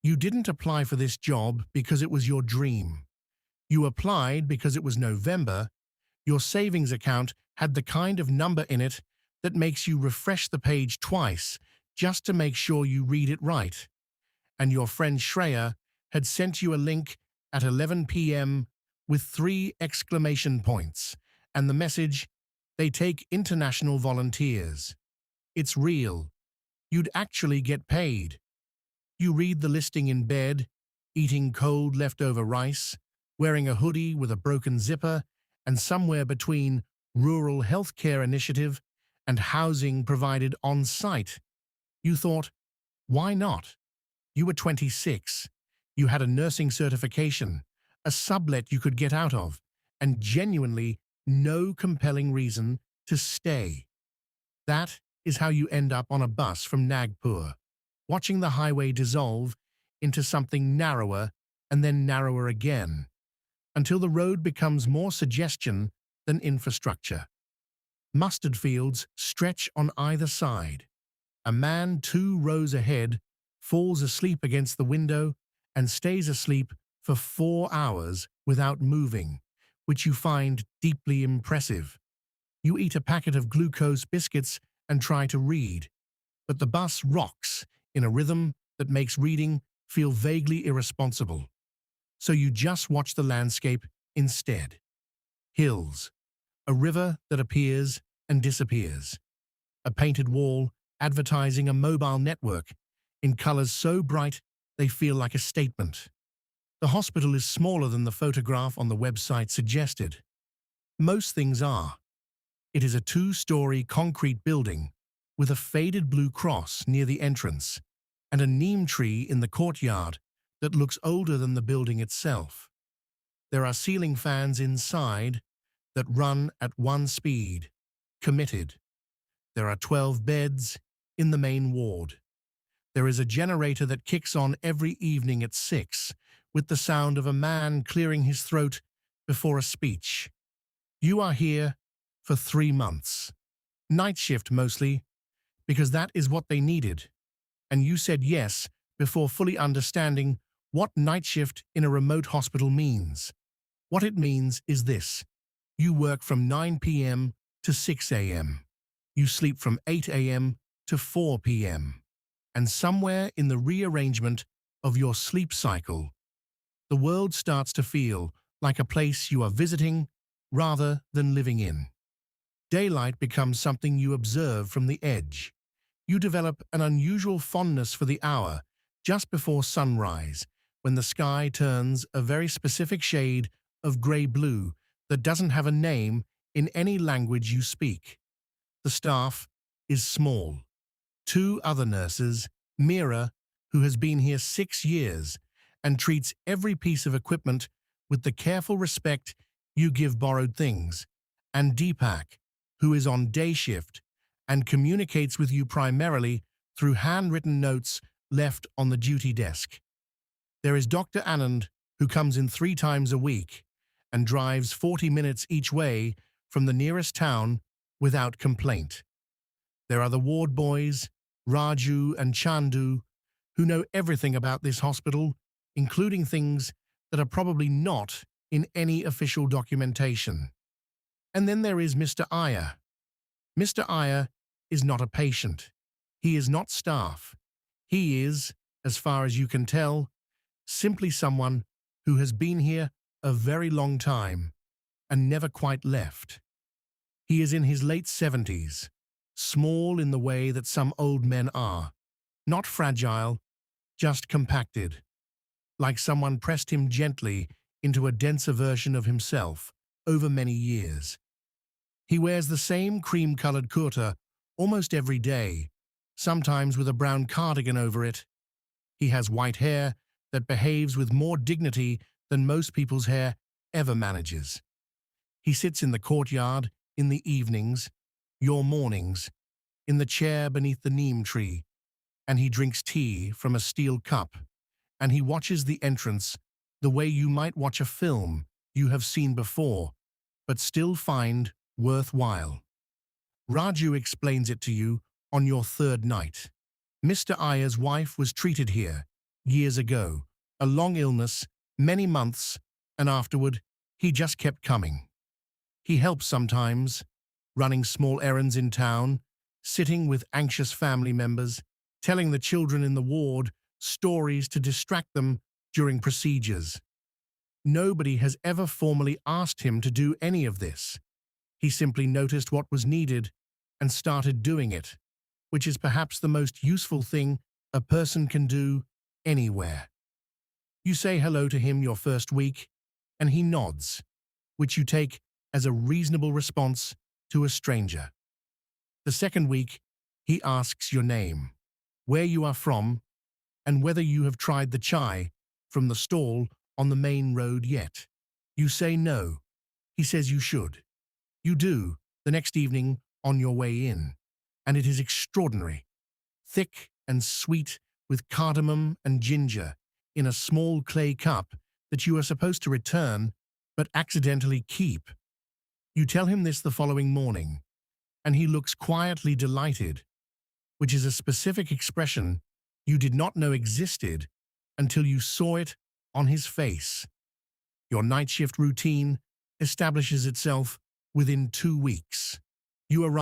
You didn't apply for this job because it was your dream. You applied because it was November. Your savings account had the kind of number in it that makes you refresh the page twice just to make sure you read it right. And your friend Shreya had sent you a link at 11 p.m. with 3 exclamation points and the message, "They take international volunteers." It's real. You'd actually get paid. You read the listing in bed, eating cold leftover rice, wearing a hoodie with a broken zipper, and somewhere between rural healthcare initiative and housing provided on site. You thought, why not? You were 26. You had a nursing certification, a sublet you could get out of, and genuinely no compelling reason to stay. That is how you end up on a bus from Nagpur, watching the highway dissolve into something narrower and then narrower again, until the road becomes more suggestion than infrastructure. Mustard fields stretch on either side. A man 2 rows ahead falls asleep against the window and stays asleep for 4 hours without moving, which you find deeply impressive. You eat a packet of glucose biscuits and try to read, but the bus rocks in a rhythm that makes reading feel vaguely irresponsible. So you just watch the landscape instead. Hills, a river that appears and disappears, a painted wall advertising a mobile network in colors so bright they feel like a statement. The hospital is smaller than the photograph on the website suggested. Most things are. It is a 2-story concrete building with a faded blue cross near the entrance and a neem tree in the courtyard that looks older than the building itself. There are ceiling fans inside that run at 1 speed, committed. There are 12 beds in the main ward. There is a generator that kicks on every evening at 6, with the sound of a man clearing his throat before a speech. You are here for 3 months. Night shift mostly, because that is what they needed. And you said yes before fully understanding what night shift in a remote hospital means. What it means is this. You work from 9 p.m. to 6 a.m. You sleep from 8 a.m. to 4 p.m. And somewhere in the rearrangement of your sleep cycle, the world starts to feel like a place you are visiting rather than living in. Daylight becomes something you observe from the edge. You develop an unusual fondness for the hour just before sunrise, when the sky turns a very specific shade of grey-blue that doesn't have a name in any language you speak. The staff is small. 2 other nurses, Meera, who has been here 6 years and treats every piece of equipment with the careful respect you give borrowed things, and Deepak, who is on day shift and communicates with you primarily through handwritten notes left on the duty desk. There is Dr. Anand, who comes in 3 times a week and drives 40 minutes each way from the nearest town without complaint. There are the ward boys, Raju and Chandu, who know everything about this hospital, including things that are probably not in any official documentation. And then there is Mr. Iyer. Mr. Iyer is not a patient. He is not staff. He is, as far as you can tell, simply someone who has been here a very long time and never quite left. He is in his late 70s, small in the way that some old men are, not fragile, just compacted, like someone pressed him gently into a denser version of himself over many years. He wears the same cream-colored kurta almost every day, sometimes with a brown cardigan over it. He has white hair that behaves with more dignity than most people's hair ever manages. He sits in the courtyard in the evenings, your mornings, in the chair beneath the neem tree, and he drinks tea from a steel cup, and he watches the entrance the way you might watch a film you have seen before, but still find worthwhile. Raju explains it to you on your 3rd night. Mr. Iyer's wife was treated here, years ago, a long illness, many months, and afterward, he just kept coming. He helps sometimes, running small errands in town, sitting with anxious family members, telling the children in the ward stories to distract them during procedures. Nobody has ever formally asked him to do any of this. He simply noticed what was needed and started doing it, which is perhaps the most useful thing a person can do anywhere. You say hello to him your first week, and he nods, which you take as a reasonable response to a stranger. The second week, he asks your name, where you are from, and whether you have tried the chai from the stall on the main road yet. You say no. He says you should. You do, the next evening on your way in, and it is extraordinary. Thick and sweet with cardamom and ginger in a small clay cup that you are supposed to return but accidentally keep. You tell him this the following morning, and he looks quietly delighted, which is a specific expression you did not know existed until you saw it on his face. Your night shift routine establishes itself within 2 weeks. You arrive